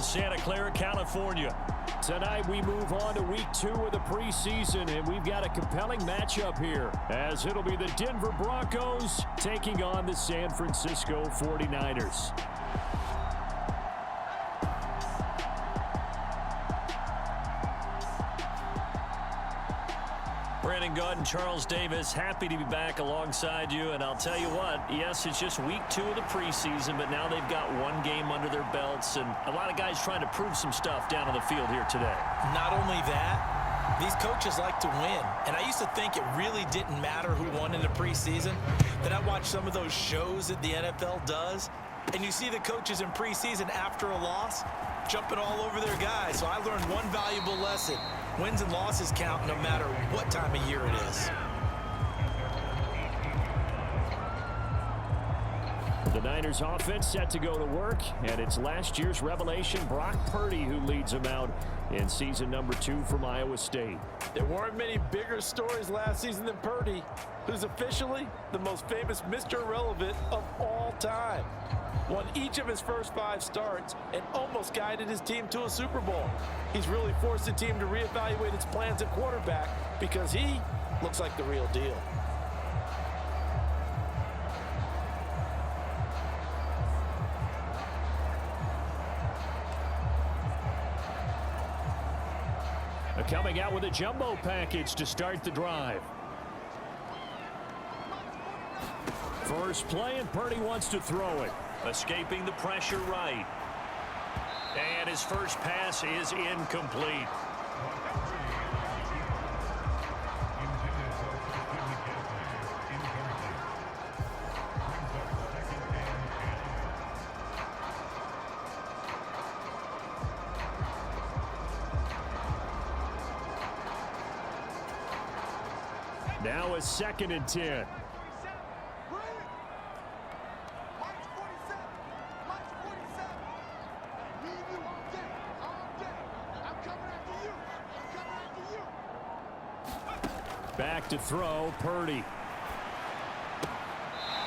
Santa Clara, California. Tonight we move on to week 2 of the preseason, and we've got a compelling matchup here, as it'll be the Denver Broncos taking on the San Francisco 49ers. Brandon Gaud and Charles Davis, happy to be back alongside you. And I'll tell you what, yes, it's just week 2 of the preseason, but now they've got one game under their belts, and a lot of guys trying to prove some stuff down on the field here today. Not only that, these coaches like to win. And I used to think it really didn't matter who won in the preseason. Then I watched some of those shows that the NFL does, and you see the coaches in preseason after a loss jumping all over their guys. So I learned one valuable lesson. Wins and losses count no matter what time of year it is. The Niners offense set to go to work, and it's last year's revelation, Brock Purdy, who leads them out in season number 2 from Iowa State. There weren't many bigger stories last season than Purdy, who's officially the most famous Mr. Irrelevant of all time. Won each of his first 5 starts and almost guided his team to a Super Bowl. He's really forced the team to reevaluate its plans at quarterback because he looks like the real deal. Coming out with a jumbo package to start the drive. First play, and Purdy wants to throw it. Escaping the pressure right. And his first pass is incomplete. Now a 2nd and 10. Back to throw, Purdy.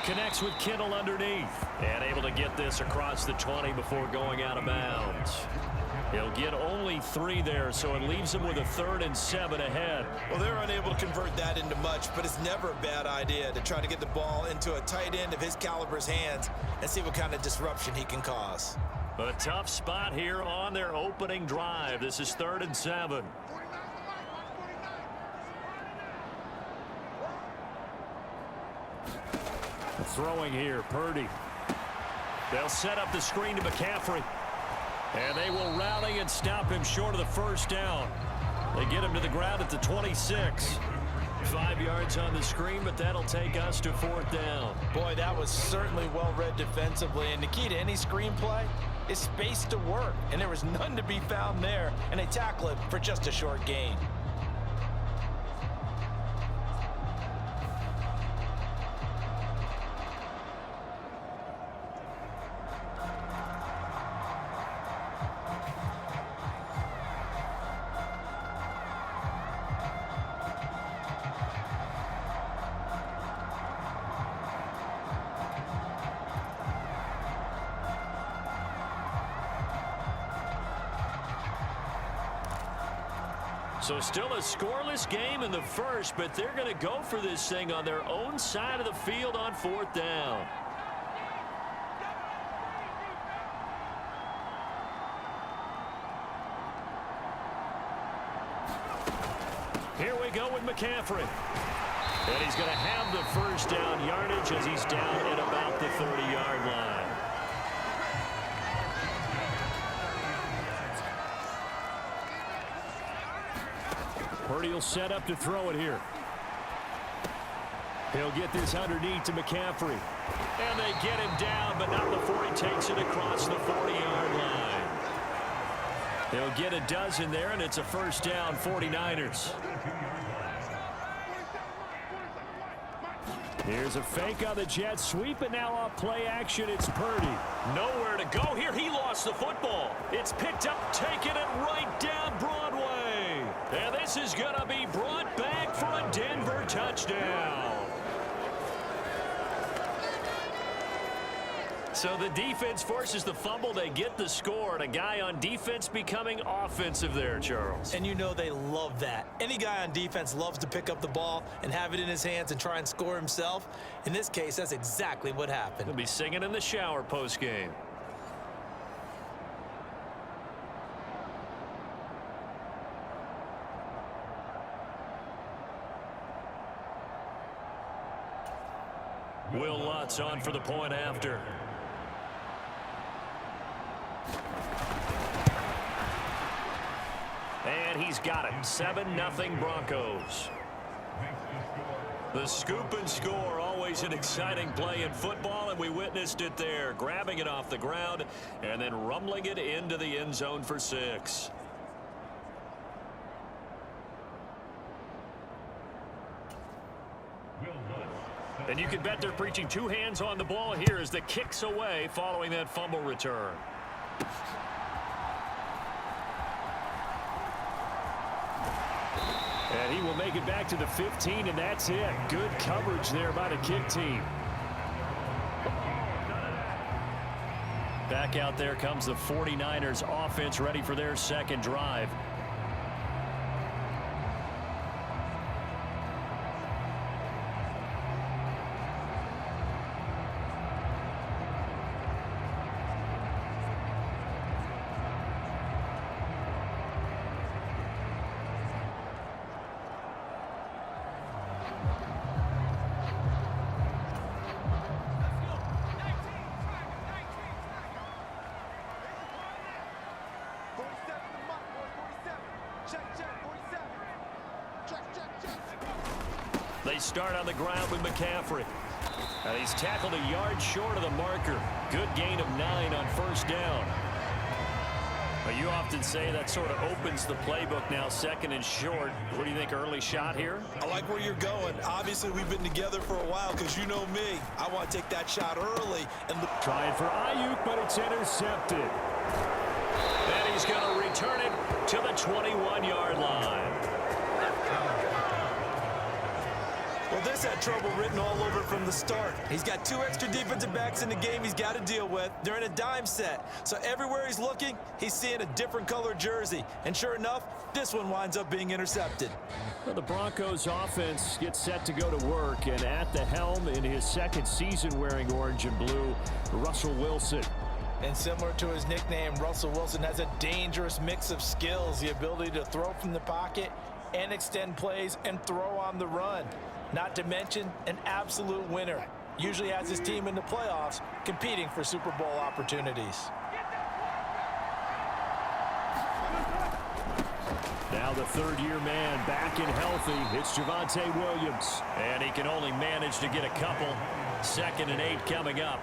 Connects with Kittle underneath. And able to get this across the 20 before going out of bounds. He'll get only 3 there, so it leaves him with a 3rd and 7 ahead. Well, they're unable to convert that into much, but it's never a bad idea to try to get the ball into a tight end of his caliber's hands and see what kind of disruption he can cause. A tough spot here on their opening drive. This is 3rd and 7. Throwing here, Purdy. They'll set up the screen to McCaffrey. And they will rally and stop him short of the first down. They get him to the ground at the 26. 5 yards on the screen, but that'll take us to 4th down. Boy, that was certainly well read defensively. And the key to any screenplay is space to work. And there was none to be found there. And they tackle it for just a short gain. So still a scoreless game in the first, but they're going to go for this thing on their own side of the field on 4th down. Here we go with McCaffrey. And he's going to have the first down yardage as he's down at about the 30-yard line. Purdy will set up to throw it here. He'll get this underneath to McCaffrey. And they get him down, but not before he takes it across the 40-yard line. They'll get a dozen there, and it's a first down, 49ers. Here's a fake on the jet sweep, and now off play action, it's Purdy. Nowhere to go here. He lost the football. It's picked up, taking it right down Broadway. And this is going to be brought back for a Denver touchdown. So the defense forces the fumble. They get the score, and a guy on defense becoming offensive there, Charles. And you know they love that. Any guy on defense loves to pick up the ball and have it in his hands and try and score himself. In this case, that's exactly what happened. He'll be singing in the shower post-game. Will Lutz on for the point after. And he's got it. 7-0 Broncos. The scoop and score, always an exciting play in football, and we witnessed it there. Grabbing it off the ground and then rumbling it into the end zone for 6. And you can bet they're preaching 2 hands on the ball here as the kick's away following that fumble return. And he will make it back to the 15, and that's it. Good coverage there by the kick team. Back out there comes the 49ers offense, ready for their second drive. They start on the ground with McCaffrey. And he's tackled a yard short of the marker. Good gain of 9 on first down. But you often say that sort of opens the playbook now, 2nd and short. What do you think, early shot here? I like where you're going. Obviously, we've been together for a while because you know me. I want to take that shot early. And try it for Ayuk, but it's intercepted. And he's going to return it to the 21-yard line. Well, this had trouble written all over it from the start. He's got 2 extra defensive backs in the game he's got to deal with. They're in a dime set. So everywhere he's looking, he's seeing a different color jersey. And sure enough, this one winds up being intercepted. Well, the Broncos offense gets set to go to work. And at the helm in his 2nd season wearing orange and blue, Russell Wilson. And similar to his nickname, Russell Wilson has a dangerous mix of skills. The ability to throw from the pocket and extend plays and throw on the run. Not to mention an absolute winner. Usually has his team in the playoffs competing for Super Bowl opportunities. Now the 3rd-year man back and healthy. It's Javonte Williams. And he can only manage to get a couple. 2nd and 8 coming up.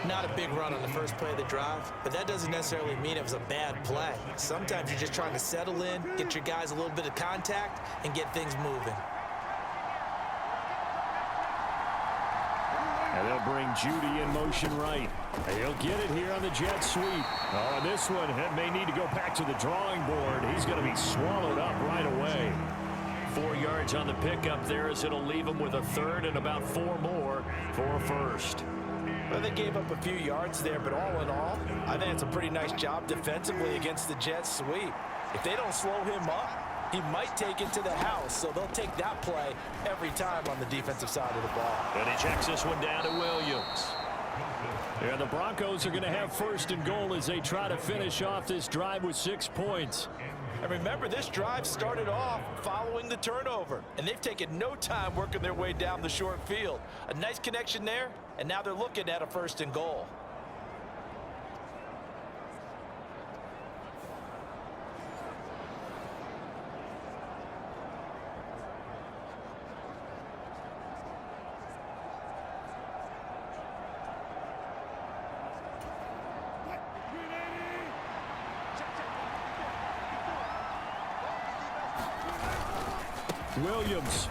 Not a big run on the first play of the drive, but that doesn't necessarily mean it was a bad play. Sometimes you're just trying to settle in, get your guys a little bit of contact, and get things moving. And they'll bring Judy in motion right. And he'll get it here on the jet sweep. Oh, and this one may need to go back to the drawing board. He's going to be swallowed up right away. 4 yards on the pickup there as it'll leave him with a 3rd and about 4 more for a 1st. Well, they gave up a few yards there, but all in all, I think it's a pretty nice job defensively against the jet sweep. If they don't slow him up, he might take it to the house, so they'll take that play every time on the defensive side of the ball. And he checks this one down to Williams. Yeah, the Broncos are going to have 1st and goal as they try to finish off this drive with 6 points. And remember, this drive started off following the turnover, and they've taken no time working their way down the short field. A nice connection there, and now they're looking at a 1st and goal. Williams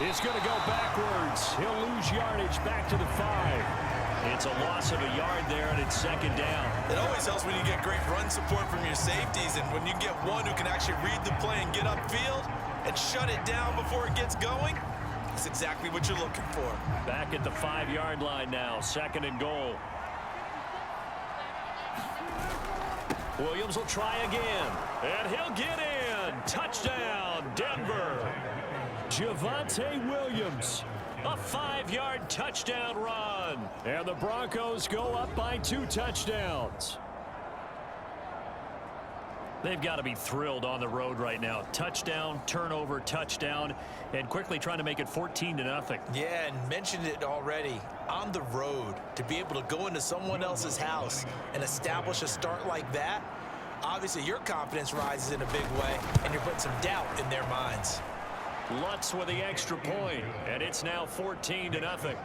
is going to go backwards. He'll lose yardage back to the 5. It's a loss of a yard there, and it's 2nd down. It always helps when you get great run support from your safeties, and when you get one who can actually read the play and get upfield and shut it down before it gets going, that's exactly what you're looking for. Back at the 5-yard line now, 2nd and goal. Williams will try again, and he'll get in. Touchdown, Denver. Javonte Williams, a 5-yard touchdown run. And the Broncos go up by 2 touchdowns. They've got to be thrilled on the road right now. Touchdown, turnover, touchdown, and quickly trying to make it 14-0. Yeah, and mentioned it already. On the road, to be able to go into someone else's house and establish a start like that, obviously your confidence rises in a big way, and you're putting some doubt in their minds. Lutz with the extra point, and it's now 14-0.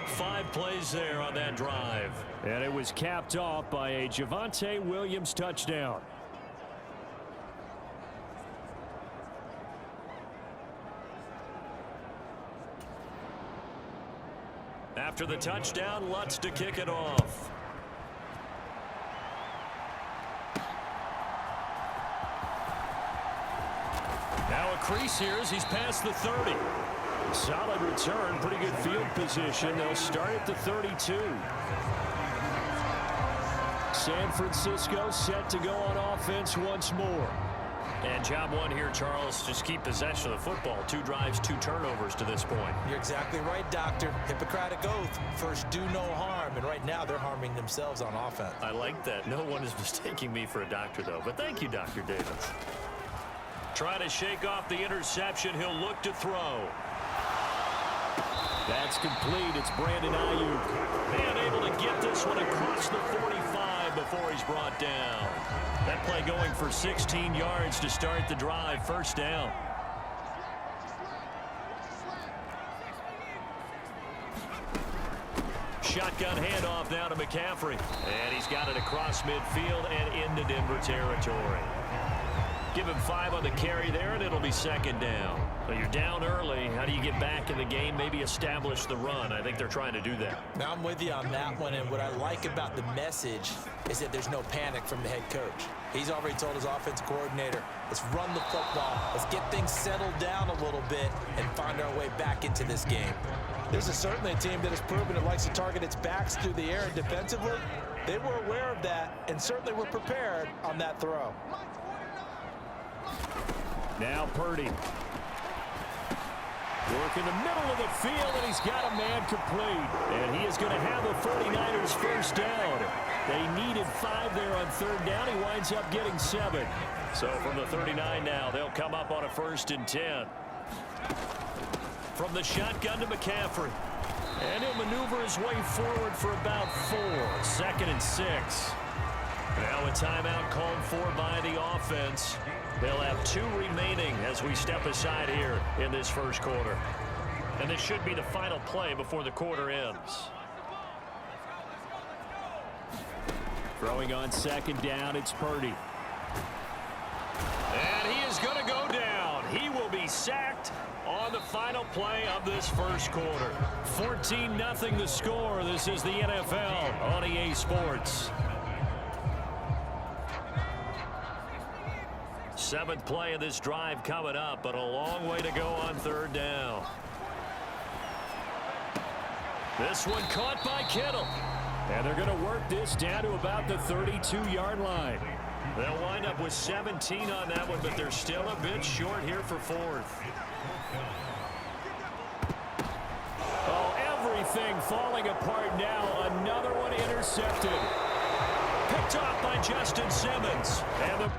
5 plays there on that drive. And it was capped off by a Javonte Williams touchdown. After the touchdown, Lutz to kick it off. Now a crease here as he's past the 30. Solid return, pretty good field position. They'll start at the 32. San Francisco set to go on offense once more. And job one here, Charles, just keep possession of the football. 2 drives, 2 turnovers to this point. You're exactly right, Doctor. Hippocratic oath. First, do no harm. And right now, they're harming themselves on offense. I like that. No one is mistaking me for a doctor, though. But thank you, Dr. Davis. Trying to shake off the interception. He'll look to throw. That's complete. It's Brandon Ayuk. And able to get this one across the 45 before he's brought down. That play going for 16 yards to start the drive. First down. Shotgun handoff now to McCaffrey. And he's got it across midfield and into Denver territory. Give him 5 on the carry there, and it'll be second down. So you're down early. How do you get back in the game? Maybe establish the run. I think they're trying to do that. Now, I'm with you on that one, and what I like about the message is that there's no panic from the head coach. He's already told his offensive coordinator, let's run the football. Let's get things settled down a little bit and find our way back into this game. This is certainly a team that has proven it likes to target its backs through the air and defensively. They were aware of that and certainly were prepared on that throw. Now Purdy. Work in the middle of the field, and he's got a man complete. And he is going to have the 49ers first down. They needed 5 there on 3rd down. He winds up getting 7. So from the 39 now, they'll come up on a 1st and 10. From the shotgun to McCaffrey. And he'll maneuver his way forward for about 4. 2nd and 6. Now a timeout called for by the offense. They'll have 2 remaining as we step aside here in this first quarter. And this should be the final play before the quarter ends. Throwing on 2nd down, it's Purdy. And he is going to go down. He will be sacked on the final play of this first quarter. 14-0 the score. This is the NFL on EA Sports. 7th play of this drive coming up, but a long way to go on 3rd down. This one caught by Kittle. And they're going to work this down to about the 32-yard line. They'll wind up with 17 on that one, but they're still a bit short here for 4th. Oh, everything falling apart now. Another one intercepted. Picked off by Justin Simmons. And the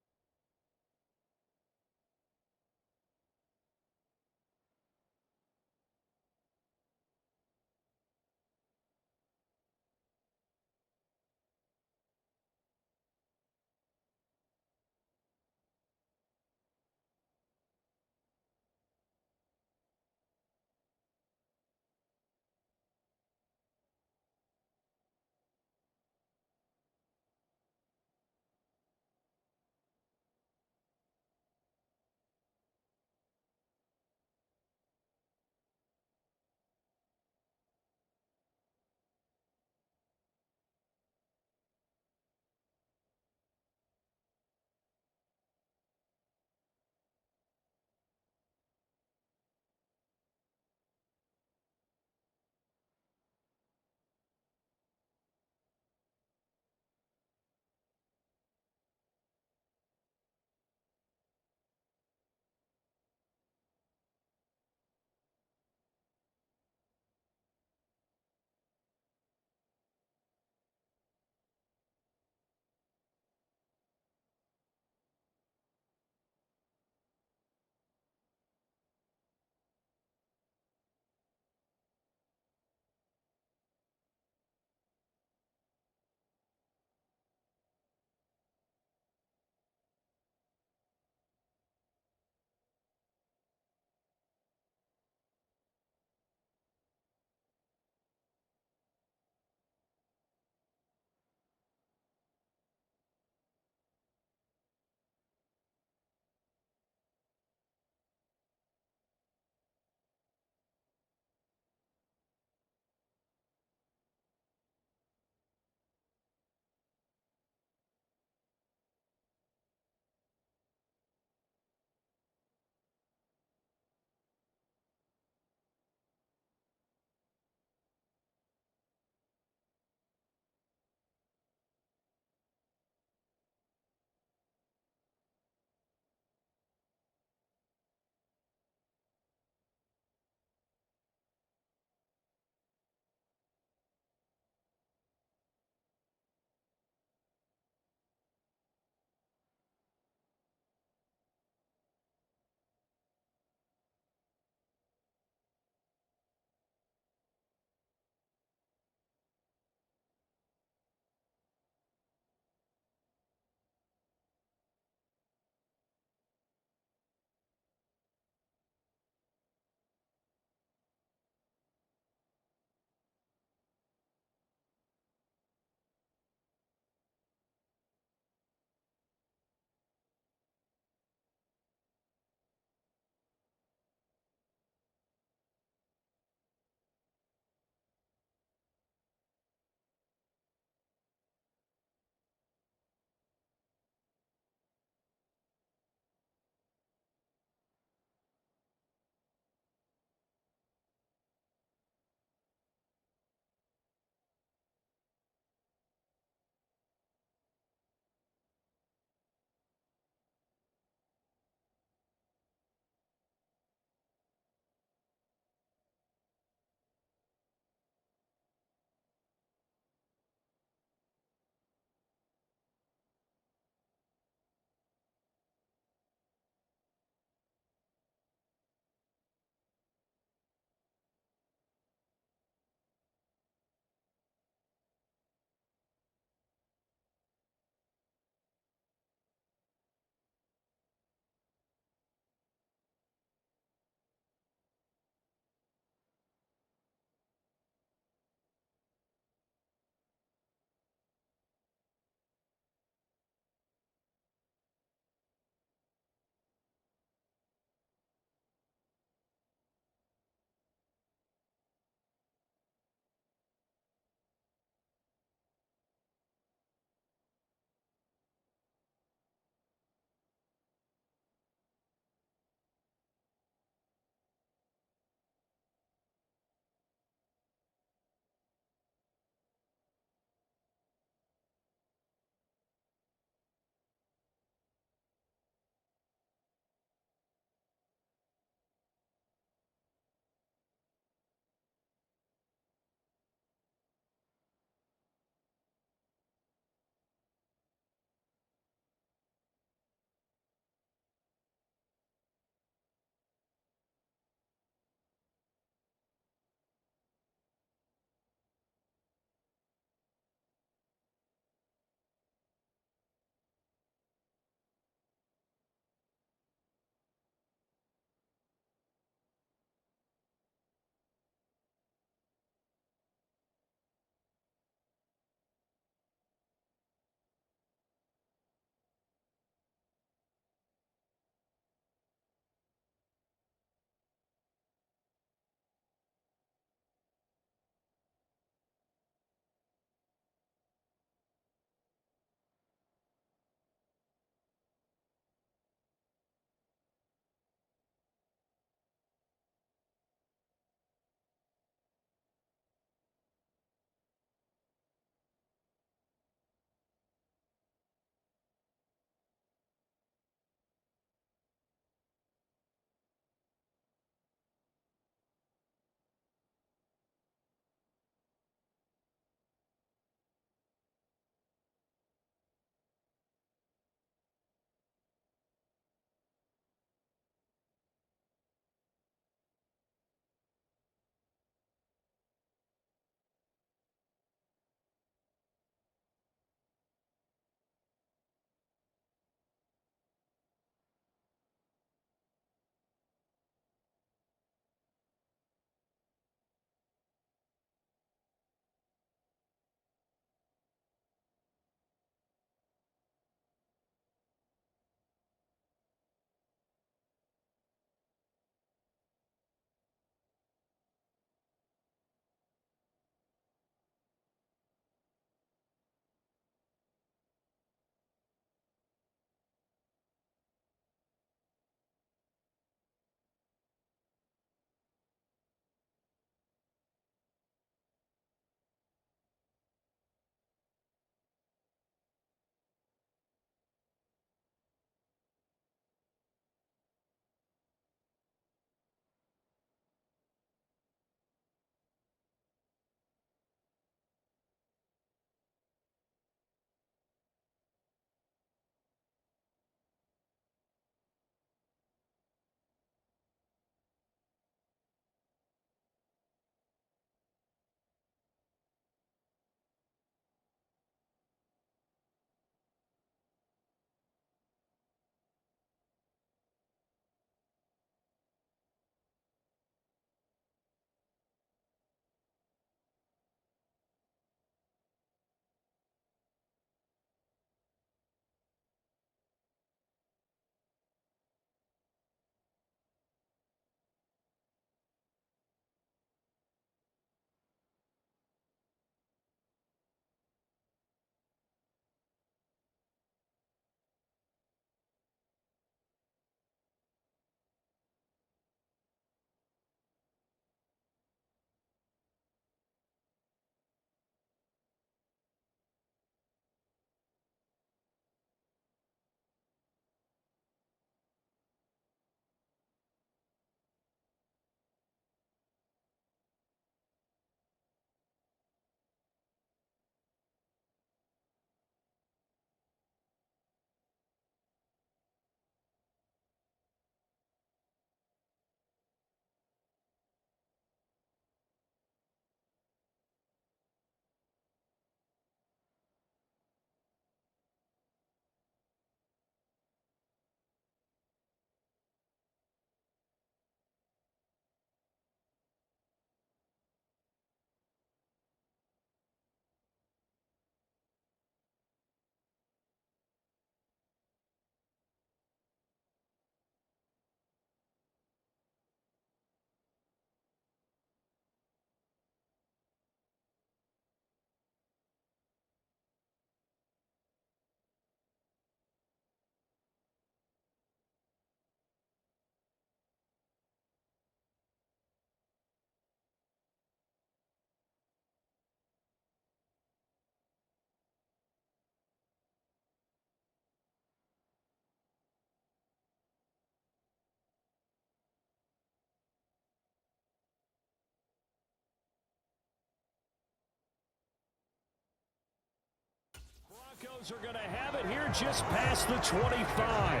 Broncos are going to have it here just past the 25.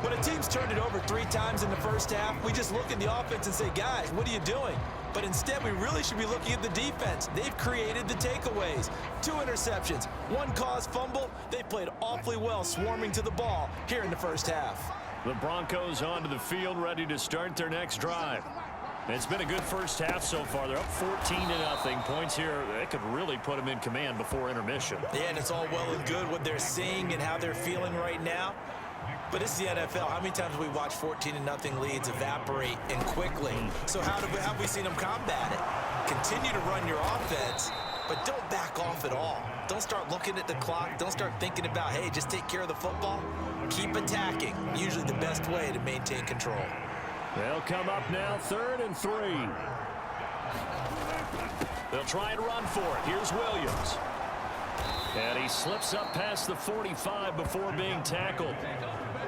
When a team's turned it over 3 times in the first half, we just look at the offense and say, guys, what are you doing? But instead, we really should be looking at the defense. They've created the takeaways. 2 interceptions, 1 caused fumble. They played awfully well swarming to the ball here in the first half. The Broncos onto the field, ready to start their next drive. It's been a good first half so far. They're up 14-0. Points here, they could really put them in command before intermission. Yeah, and it's all well and good what they're seeing and how they're feeling right now. But it's the NFL. How many times have we watched 14-0 leads evaporate and quickly? So how have we seen them combat it? Continue to run your offense, but don't back off at all. Don't start looking at the clock. Don't start thinking about, hey, just take care of the football. Keep attacking. Usually the best way to maintain control. They'll come up now, 3rd and 3. They'll try and run for it. Here's Williams. And he slips up past the 45 before being tackled.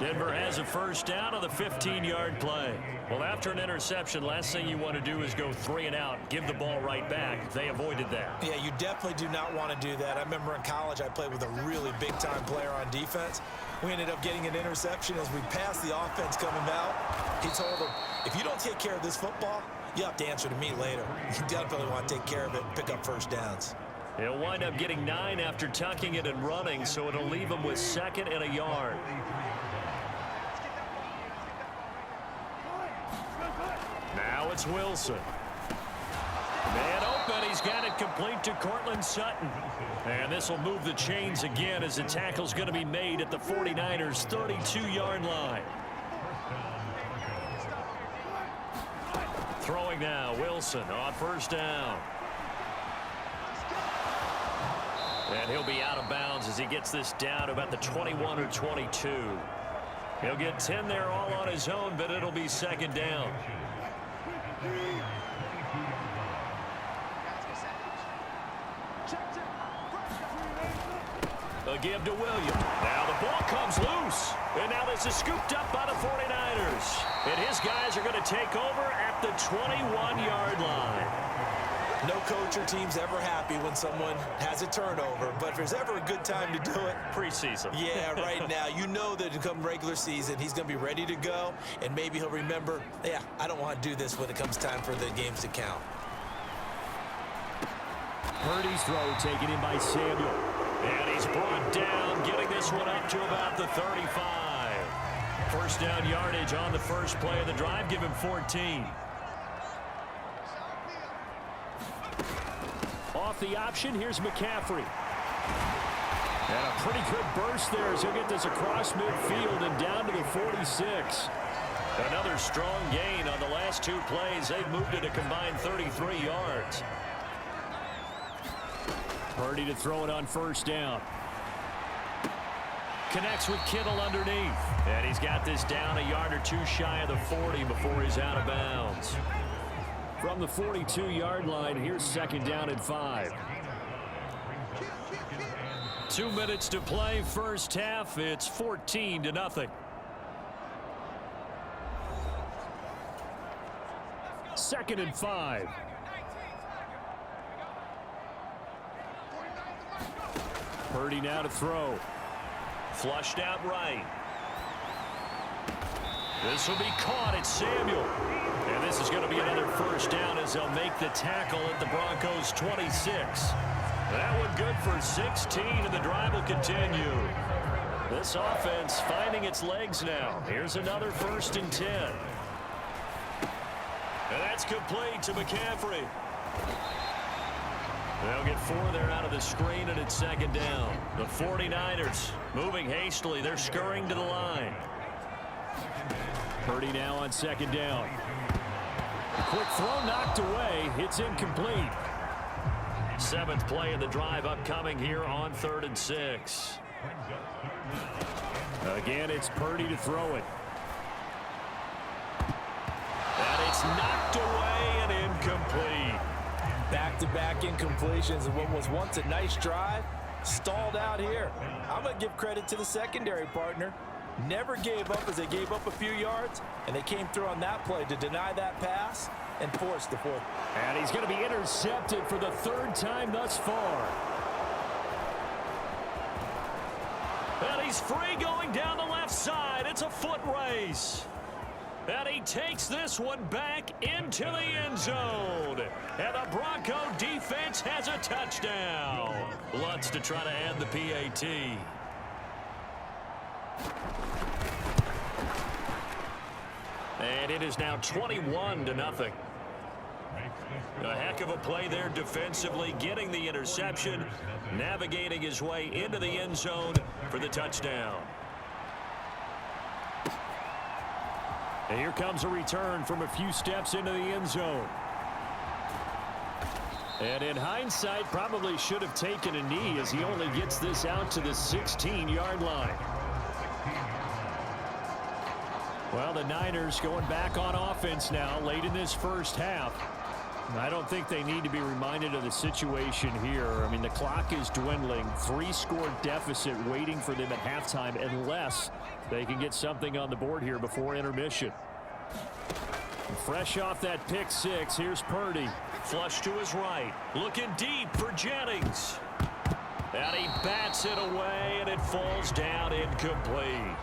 Denver has a first down on the 15-yard play. Well, after an interception, last thing you want to do is go 3 and out, give the ball right back. They avoided that. Yeah, you definitely do not want to do that. I remember in college I played with a really big-time player on defense. We ended up getting an interception as we passed the offense coming out. He told him, if you don't take care of this football, you have to answer to me later. You definitely want to take care of it and pick up first downs. He'll wind up getting 9 after tucking it and running, so it'll leave him with 2nd and a yard. Now it's Wilson. Man open, he's got it complete to Cortland Sutton. And this will move the chains again as the tackle's going to be made at the 49ers' 32-yard line. Throwing now, Wilson on first down. And he'll be out of bounds as he gets this down to about the 21 or 22. He'll get 10 there all on his own, but it'll be 2nd down. A give to Williams. Now the ball comes loose. And now this is scooped up by the 49ers. And his guys are going to take over at the 21-yard line. No coach or team's ever happy when someone has a turnover, but if there's ever a good time to do it, preseason. Yeah, right now. You know that come regular season, he's going to be ready to go, and maybe he'll remember, yeah, I don't want to do this when it comes time for the games to count. Purdy's throw taken in by Samuel. And he's brought down, getting this one up to about the 35. First down yardage on the first play of the drive. Give him 14. Off the option, here's McCaffrey. And a pretty good burst there as he'll get this across midfield and down to the 46. Another strong gain on the last 2 plays. They've moved it a combined 33 yards. Purdy to throw it on first down. Connects with Kittle underneath. And he's got this down a yard or 2 shy of the 40 before he's out of bounds. From the 42-yard line, here's 2nd down and 5. 2 minutes to play, first half. It's 14-0. Second and 5. Purdy now to throw. Flushed out right. This will be caught. It's Samuel. And this is going to be another first down as they'll make the tackle at the Broncos' 26. That one good for 16, and the drive will continue. This offense finding its legs now. Here's another 1st and 10. And that's complete to McCaffrey. They'll get 4 there out of the screen, and it's 2nd down. The 49ers moving hastily. They're scurrying to the line. Purdy now on 2nd down. A quick throw knocked away. It's incomplete. 7th play of the drive upcoming here on 3rd and 6. Again, it's Purdy to throw it. And it's knocked away and incomplete. Back-to-back incompletions of what was once a nice drive, stalled out here. I'm going to give credit to the secondary partner. Never gave up as they gave up a few yards, and they came through on that play to deny that pass and force the 4th. And he's going to be intercepted for the 3rd time thus far. And he's free going down the left side. It's a foot race. And he takes this one back into the end zone. And the Bronco defense has a touchdown. Lutz to try to add the PAT. And it is now 21-0. A heck of a play there defensively, getting the interception, navigating his way into the end zone for the touchdown. And here comes a return from a few steps into the end zone. And in hindsight, probably should have taken a knee as he only gets this out to the 16-yard line. Well, the Niners going back on offense now late in this first half. I don't think they need to be reminded of the situation here. I mean, the clock is dwindling. 3-score deficit waiting for them at halftime unless they can get something on the board here before intermission. Fresh off that pick six, here's Purdy. Flush to his right. Looking deep for Jennings. And he bats it away, and it falls down incomplete.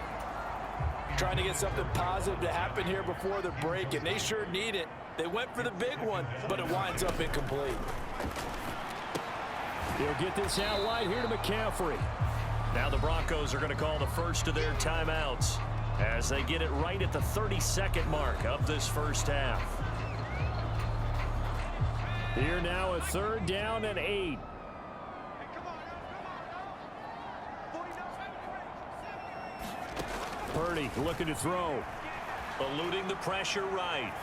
Trying to get something positive to happen here before the break, and they sure need it. They went for the big one, but it winds up incomplete. He'll get this out wide here to McCaffrey. Now the Broncos are going to call the first of their timeouts as they get it right at the 32nd mark of this first half. Here now a 3rd down and 8. Purdy looking to throw. Eluding the pressure right.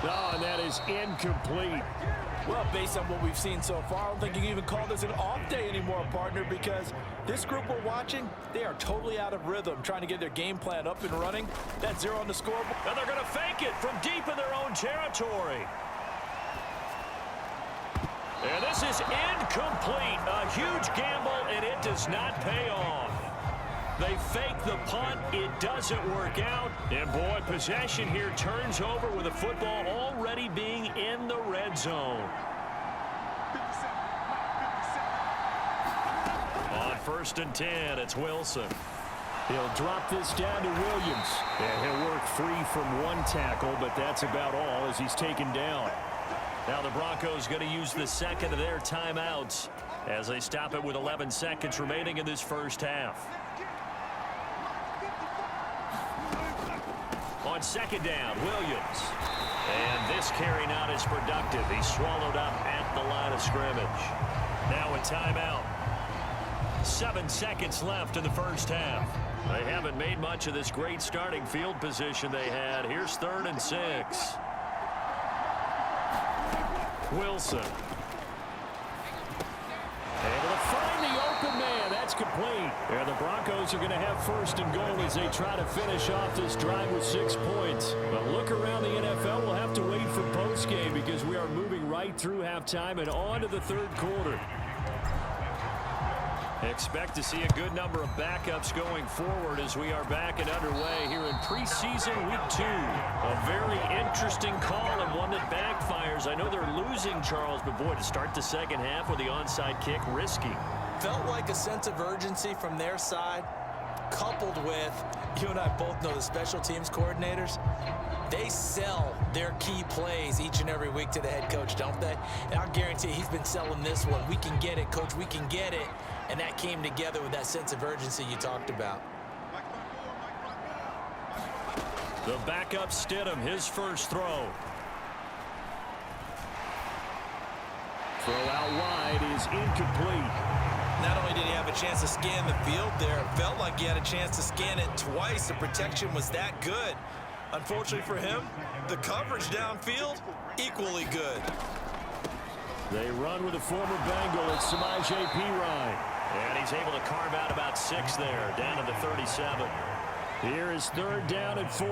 Oh, and that is incomplete. Well, based on what we've seen so far, I don't think you can even call this an off day anymore, partner, because this group we're watching, they are totally out of rhythm, trying to get their game plan up and running. That's 0 on the scoreboard. And they're going to fake it from deep in their own territory. And this is incomplete. A huge gamble, and it does not pay off. They fake the punt. It doesn't work out. And, boy, possession here turns over with the football already being in the red zone. On 1st and 10, it's Wilson. He'll drop this down to Williams. And he'll work free from one tackle, but that's about all as he's taken down. Now the Broncos going to use the second of their timeouts as they stop it with 11 seconds remaining in this first half. On 2nd down, Williams. And this carry not as productive. He's swallowed up at the line of scrimmage. Now a timeout. 7 seconds left in the first half. They haven't made much of this great starting field position they had. Here's 3rd and 6. Wilson. Able to find the open man. That's complete. And the Broncos are going to have 1st and goal as they try to finish off this drive with 6 points. But look around the NFL. We'll have to wait for postgame because we are moving right through halftime and on to the 3rd quarter. Expect to see a good number of backups going forward as we are back and underway here in preseason week 2. A very interesting call and one that backfires. I know they're losing, Charles, but boy, to start the second half with the onside kick, risky. Felt like a sense of urgency from their side, coupled with, you and I both know the special teams coordinators, they sell their key plays each and every week to the head coach, don't they? And I'll guarantee he's been selling this one. We can get it, coach, we can get it. And that came together with that sense of urgency you talked about. The backup Stidham, his first throw. Throw out wide is incomplete. Not only did he have a chance to scan the field there, it felt like he had a chance to scan it twice. The protection was that good. Unfortunately for him, the coverage downfield, equally good. They run with a former Bengal. It's Samaje Perine. And he's able to carve out about 6 there, down to the 37. Here is 3rd down and 4.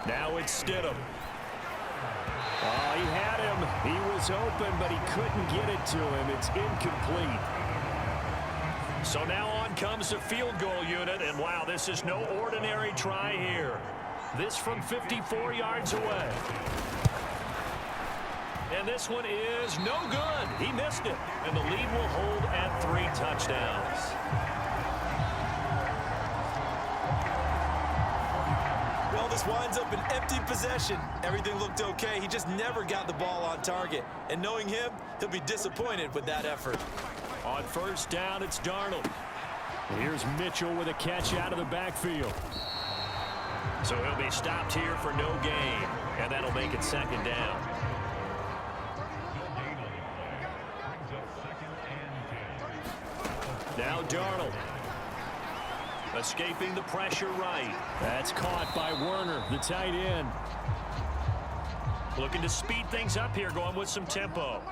Now it's Stidham. Oh, he had him. He was open, but he couldn't get it to him. It's incomplete. So now on comes the field goal unit, and wow, this is no ordinary try here. This from 54 yards away. And this one is no good. He missed it. And the lead will hold at 3 touchdowns. Well, this winds up an empty possession. Everything looked okay. He just never got the ball on target. And knowing him, he'll be disappointed with that effort. On first down, it's Darnold. Here's Mitchell with a catch out of the backfield. So he'll be stopped here for no gain. And that'll make it second down. Now Darnold. Escaping the pressure right. That's caught by Werner, the tight end. Looking to speed things up here, going with some tempo.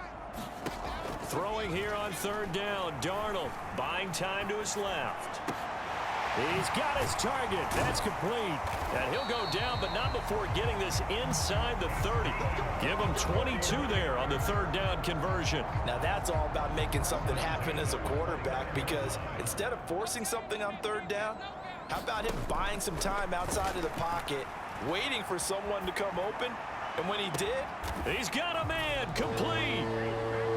Throwing here on third down. Darnold buying time to his left. He's got his target. That's complete. And he'll go down, but not before getting this inside the 30. Give him 22 there on the third down conversion. Now that's all about making something happen as a quarterback, because instead of forcing something on third down, how about him buying some time outside of the pocket, waiting for someone to come open, and when he did, he's got a man. Complete.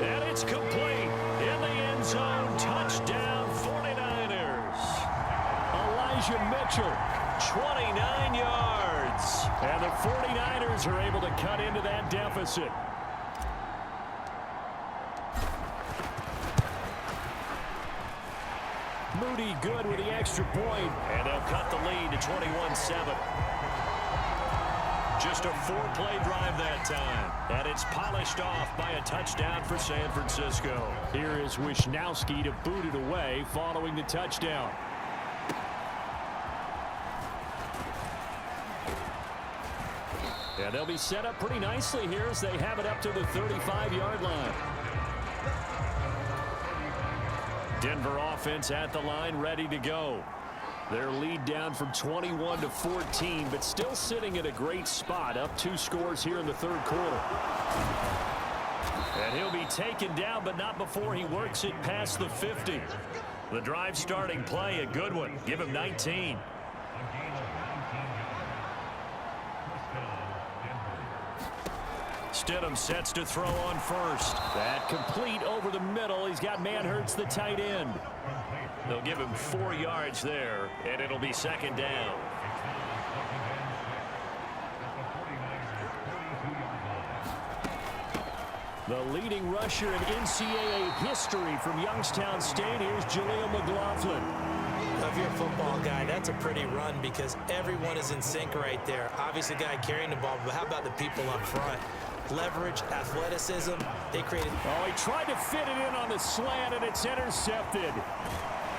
And it's complete. In the end zone. Touchdown 49ers. Elijah Mitchell, 29 yards. And the 49ers are able to cut into that deficit. Moody good with the extra point. And they'll cut the lead to 21-7. Just a 4-play drive that time. And it's polished off by a touchdown for San Francisco. Here is Wisnowski to boot it away following the touchdown. And they'll be set up pretty nicely here as they have it up to the 35-yard line. Denver offense at the line, ready to go. Their lead down from 21 to 14, but still sitting at a great spot, up 2 scores here in the third quarter. And he'll be taken down, but not before he works it past the 50. The drive starting play, a good one. Give him 19. Stidham sets to throw on first. That complete over the middle. He's got Manhurts, the tight end. They'll give him 4 yards there, and it'll be second down. The leading rusher in NCAA history from Youngstown State. Here's Jaleel McLaughlin. If you're a football guy, that's a pretty run because everyone is in sync right there. Obviously, the guy carrying the ball, but how about the people up front? Leverage, athleticism, they created. Oh, he tried to fit it in on the slant, and it's intercepted.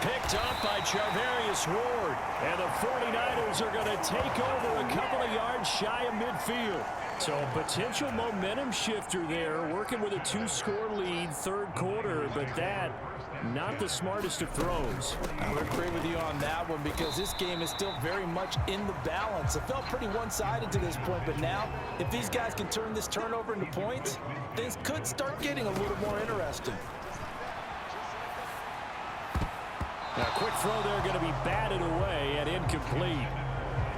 Picked up by Charvarius Ward. And the 49ers are going to take over a couple of yards shy of midfield. So a potential momentum shifter there, working with a 2-score lead, third quarter, but that not the smartest of throws. I would agree with you on that one because this game is still very much in the balance. It felt pretty one-sided to this point, but now if these guys can turn this turnover into points, things could start getting a little more interesting. Now, quick throw there, going to be batted away and incomplete.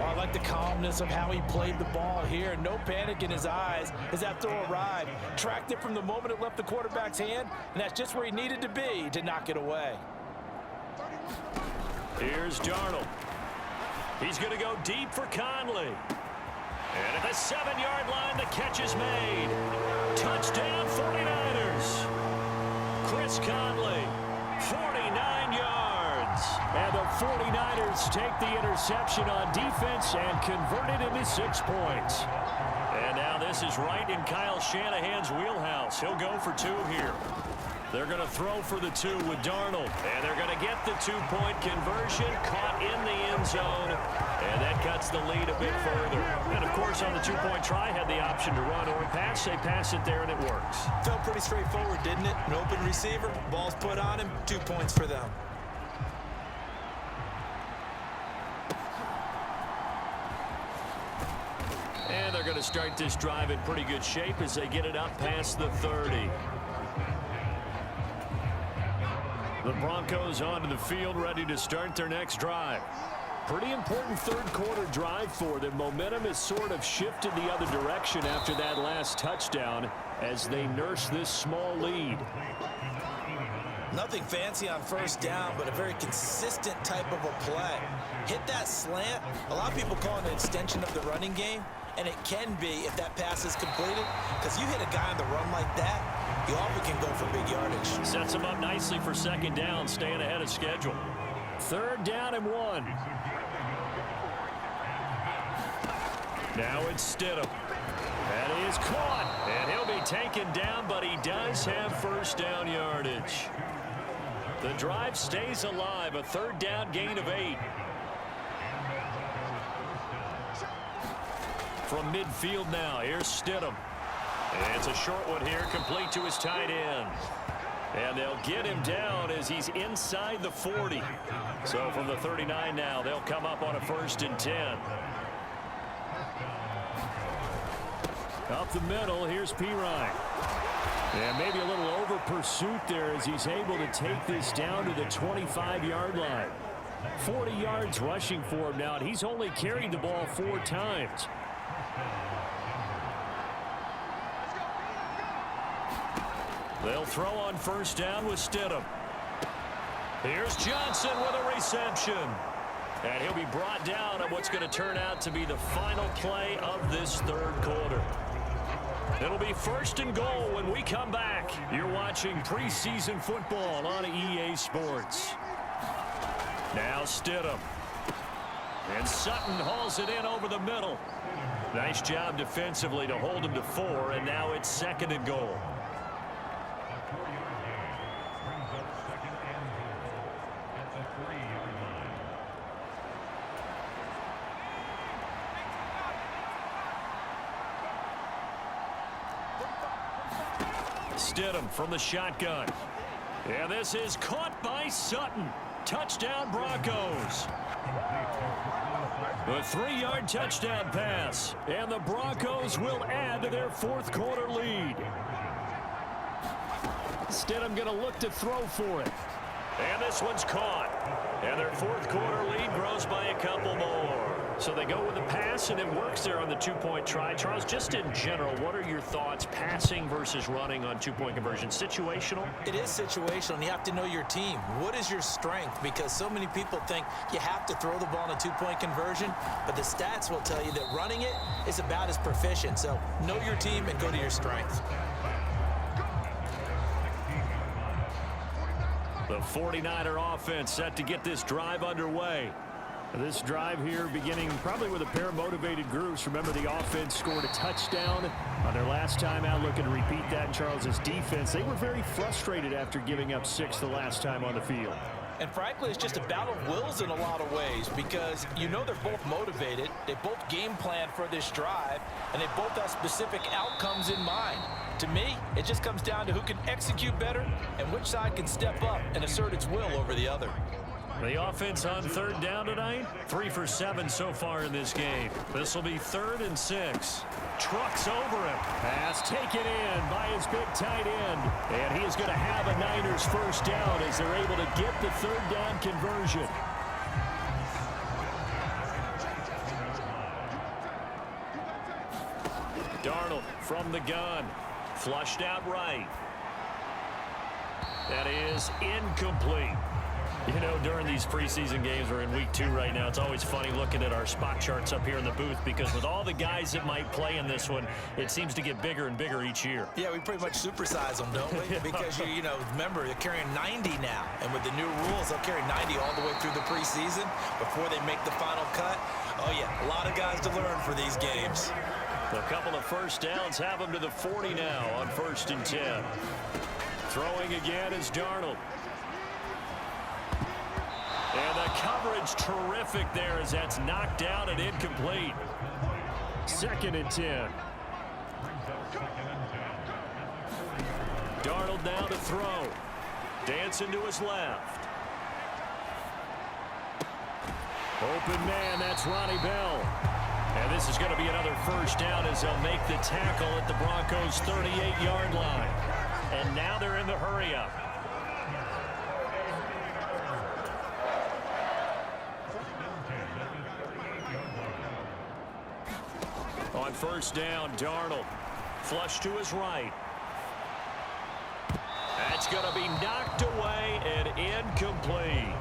Oh, I like the calmness of how he played the ball here. No panic in his eyes as that throw arrived. Tracked it from the moment it left the quarterback's hand, and that's just where he needed to be to knock it away. Here's Darnold. He's going to go deep for Conley. And at the 7-yard line, the catch is made. Touchdown, 49ers. Chris Conley, 49 yards. And the 49ers take the interception on defense and convert it into 6 points. And now this is right in Kyle Shanahan's wheelhouse. He'll go for 2 here. They're going to throw for the 2 with Darnold. And they're going to get the 2-point conversion, caught in the end zone. And that cuts the lead a bit further. And, of course, on the 2-point try, had the option to run or pass. They pass it there, and it works. Felt pretty straightforward, didn't it? An open receiver, ball's put on him, 2 points for them. And they're going to start this drive in pretty good shape as they get it up past the 30. The Broncos onto the field, ready to start their next drive. Pretty important third quarter drive for them. Momentum has sort of shifted the other direction after that last touchdown. as they nurse this small lead. Nothing fancy on first down, but a very consistent type of a play. Hit that slant. A lot of people call it an extension of the running game, and it can be if that pass is completed, because you hit a guy on the run like that, you often can go for big yardage. Sets him up nicely for second down, staying ahead of schedule. 3rd down and 1. Now it's Stidham. That is caught, and he'll be taken down, but he does have first down yardage. The drive stays alive, a 3rd down gain of 8. From midfield now, here's Stidham. It's a short one here, complete to his tight end. And they'll get him down as he's inside the 40. So from the 39 now, they'll come up on a 1st and 10. Up the middle, here's Pirine. And maybe a little over pursuit there as he's able to take this down to the 25-yard line. 40 yards rushing for him now, and he's only carried the ball 4 times. They'll throw on first down with Stidham. Here's Johnson with a reception. And he'll be brought down on what's going to turn out to be the final play of this 3rd quarter. It'll be 1st and goal when we come back. You're watching preseason football on EA Sports. Now Stidham. And Sutton hauls it in over the middle. Nice job defensively to hold him to 4, and now it's 2nd and goal. Stidham from the shotgun. And this is caught by Sutton. Touchdown Broncos. A 3-yard touchdown pass. And the Broncos will add to their 4th quarter lead. Stidham going to look to throw for it. And this one's caught. And their 4th quarter lead grows by a couple more. So they go with the pass, and it works there on the 2-point try. Charles, just in general, what are your thoughts passing versus running on 2-point conversion? Situational? It is situational, and you have to know your team. What is your strength? Because so many people think you have to throw the ball in a 2-point conversion, but the stats will tell you that running it is about as proficient. So know your team and go to your strength. The 49er offense set to get this drive underway. This drive here beginning probably with a pair of motivated groups. Remember, the offense scored a touchdown on their last time out, looking to repeat that in Charles's defense. They were very frustrated after giving up 6 the last time on the field. And frankly, it's just a battle of wills in a lot of ways, because you know they're both motivated, they both game plan for this drive, and they both have specific outcomes in mind. To me, it just comes down to who can execute better and which side can step up and assert its will over the other. The offense on 3rd down tonight, 3 for 7 so far in this game. This will be 3rd and 6. Trucks over him. Pass taken in by his big tight end. And he is going to have a Niners 1st down as they're able to get the 3rd down conversion. Darnold from the gun. Flushed out right. That is incomplete. You know, during these preseason games, we're in week 2 right now, it's always funny looking at our spot charts up here in the booth, because with all the guys that might play in this one, it seems to get bigger and bigger each year. Yeah, we pretty much supersize them, don't we? Because, you know, remember, they're carrying 90 now. And with the new rules, they'll carry 90 all the way through the preseason before they make the final cut. Oh, yeah, a lot of guys to learn for these games. A couple of first downs have them to the 40 now on 1st and 10. Throwing again is Darnold. And the coverage terrific there as that's knocked down and incomplete. 2nd and 10. Darnold now to throw. Dancing to his left. Open man, that's Ronnie Bell. And this is going to be another first down as they'll make the tackle at the Broncos' 38-yard line. And now they're in the hurry-up. On 1st down, Darnold. Flush to his right. going to be knocked away and incomplete.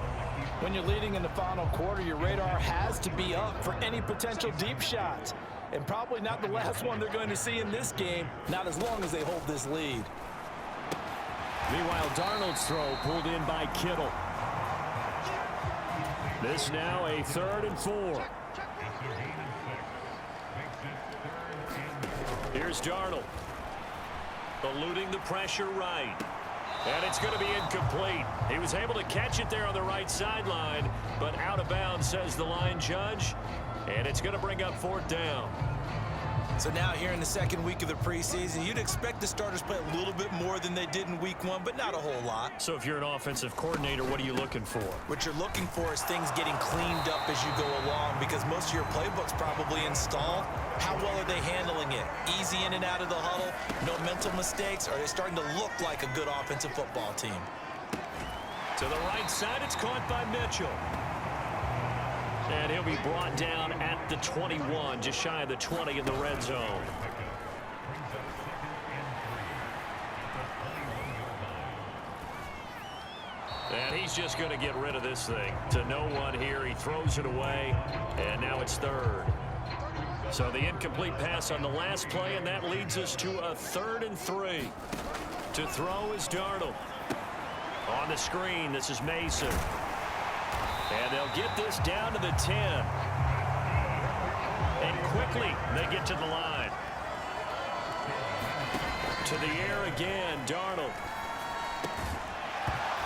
When you're leading in the final quarter, your radar has to be up for any potential deep shots. And probably not the last one they're going to see in this game, not as long as they hold this lead. Meanwhile, Darnold's throw pulled in by Kittle. This now a 3rd and 4. Here's Darnold. Eluding the pressure right. And it's going to be incomplete. He was able to catch it there on the right sideline, but out of bounds, says the line judge. And it's going to bring up 4th down. So now here in the second week of the preseason, you'd expect the starters play a little bit more than they did in week 1, but not a whole lot. So if you're an offensive coordinator, what are you looking for? What you're looking for is things getting cleaned up as you go along, because most of your playbook's probably installed. How well are they handling it? Easy in and out of the huddle, no mental mistakes? Are they starting to look like a good offensive football team? To the right side, it's caught by Mitchell. And he'll be brought down at the 21, just shy of the 20 in the red zone. And he's just going to get rid of this thing. To no one here, he throws it away, and now it's 3rd. So the incomplete pass on the last play, and that leads us to a 3rd and 3. To throw is Darnold. On the screen, this is Mason. And they'll get this down to the 10. And quickly, they get to the line. To the air again, Darnold.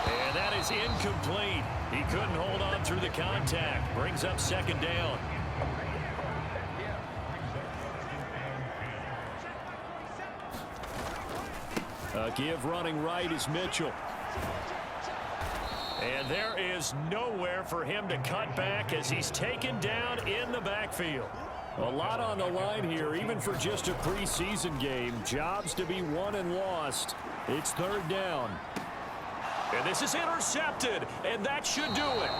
And that is incomplete. He couldn't hold on through the contact. Brings up 2nd down. A give running right is Mitchell. And there is nowhere for him to cut back as he's taken down in the backfield. A lot on the line here, even for just a preseason game. Jobs to be won and lost. It's 3rd down. And this is intercepted, and that should do it.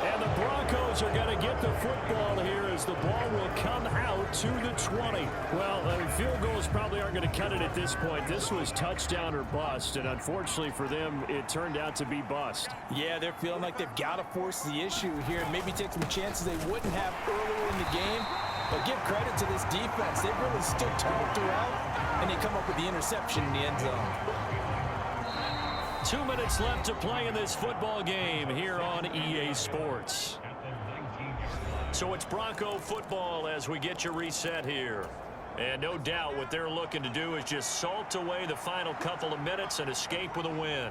And the Broncos are going to get the football here as the ball will come out to the 20. Well, field goals probably aren't going to cut it at this point. This was touchdown or bust, and unfortunately for them, it turned out to be bust. Yeah, they're feeling like they've got to force the issue here and maybe take some chances they wouldn't have earlier in the game. But give credit to this defense. They've really stood tall throughout, and they come up with the interception in the end zone. 2 minutes left to play in this football game here on EA Sports. So it's Bronco football as we get you reset here. And no doubt what they're looking to do is just salt away the final couple of minutes and escape with a win.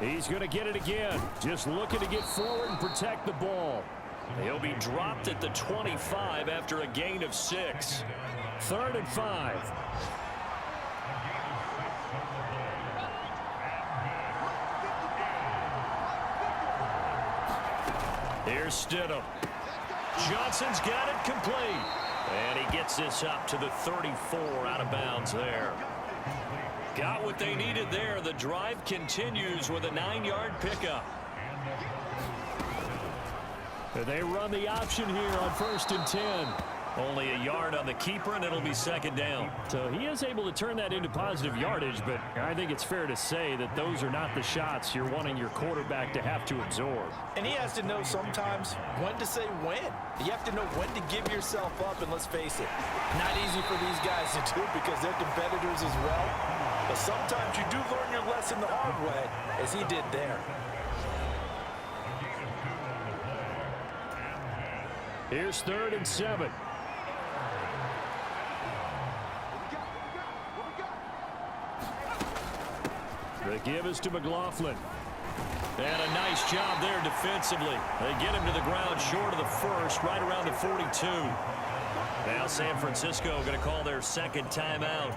He's going to get it again. Just looking to get forward and protect the ball. He'll be dropped at the 25 after a gain of 6. 3rd and 5. Here's Stidham. Johnson's got it complete. And he gets this up to the 34, out of bounds there. Got what they needed there. The drive continues with a 9-yard pickup. They run the option here on 1st and 10. Only a yard on the keeper, and it'll be 2nd down. So he is able to turn that into positive yardage, but I think it's fair to say that those are not the shots you're wanting your quarterback to have to absorb. And he has to know sometimes when to say when. You have to know when to give yourself up, and let's face it, not easy for these guys to do because they're competitors as well. But sometimes you do learn your lesson the hard way, as he did there. Here's 3rd and 7. The give is to McLaughlin. And a nice job there defensively. They get him to the ground short of the 1st, right around the 42. Now San Francisco going to call their 2nd timeout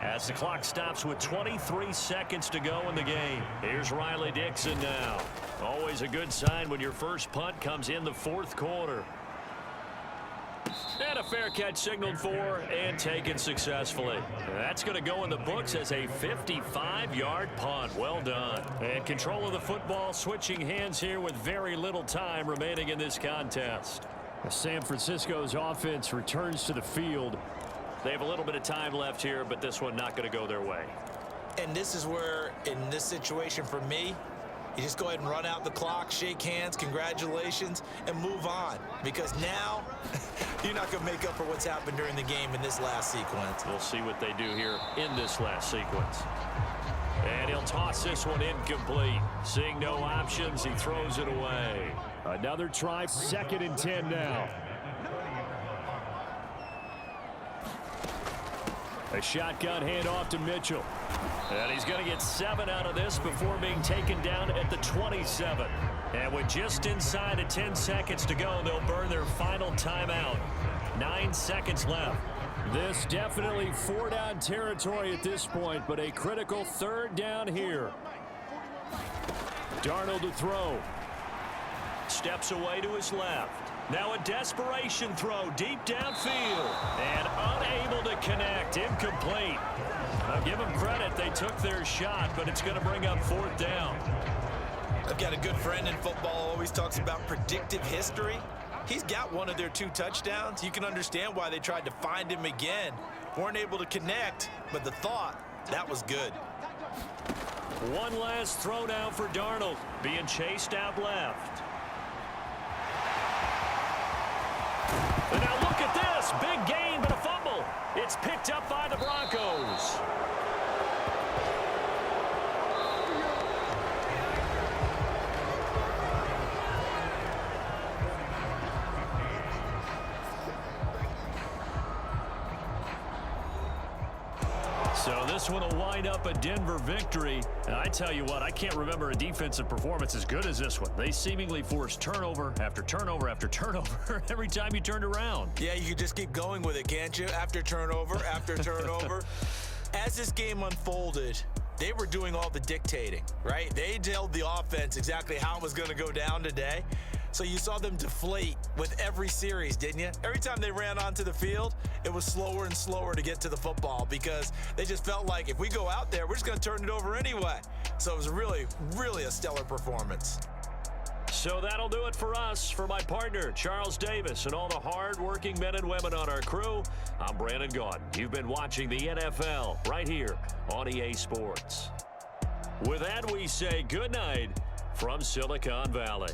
as the clock stops with 23 seconds to go in the game. Here's Riley Dixon now. Always a good sign when your first punt comes in the 4th quarter. And a fair catch signaled for and taken successfully. That's going to go in the books as a 55-yard punt. Well done. And control of the football switching hands here with very little time remaining in this contest. San Francisco's offense returns to the field. They have a little bit of time left here, but this one not going to go their way. And this is where, in this situation for me, you just go ahead and run out the clock, shake hands, congratulations, and move on. Because now, you're not going to make up for what's happened during the game in this last sequence. We'll see what they do here in this last sequence. And he'll toss this one incomplete. Seeing no options, he throws it away. Another try, 2nd and 10 now. A shotgun handoff to Mitchell. And he's going to get 7 out of this before being taken down at the 27. And with just inside of 10 seconds to go, they'll burn their final timeout. 9 seconds left. This definitely 4-down territory at this point, but a critical 3rd down here. Darnold to throw. Steps away to his left. Now a desperation throw deep downfield. And unable to connect. Incomplete. I'll give them credit. They took their shot, but it's going to bring up 4th down. I've got a good friend in football, always talks about predictive history. He's got one of their 2 touchdowns. You can understand why they tried to find him again. Weren't able to connect, but the thought, that was good. One last throw down for Darnold. Being chased out left. And now look at this. Big gain, but a fumble. It's picked up by the Broncos. So this one will wind up a Denver victory. And I tell you what, I can't remember a defensive performance as good as this one. They seemingly forced turnover after turnover after turnover every time you turned around. Yeah, you could just keep going with it, can't you? After turnover, after turnover. As this game unfolded, they were doing all the dictating, right? They told the offense exactly how it was going to go down today. So you saw them deflate with every series, didn't you? Every time they ran onto the field, it was slower and slower to get to the football because they just felt like if we go out there, we're just going to turn it over anyway. So it was really, really a stellar performance. So that'll do it for us. For my partner, Charles Davis, and all the hard-working men and women on our crew, I'm Brandon Gaudin. You've been watching the NFL right here on EA Sports. With that, we say good night from Silicon Valley.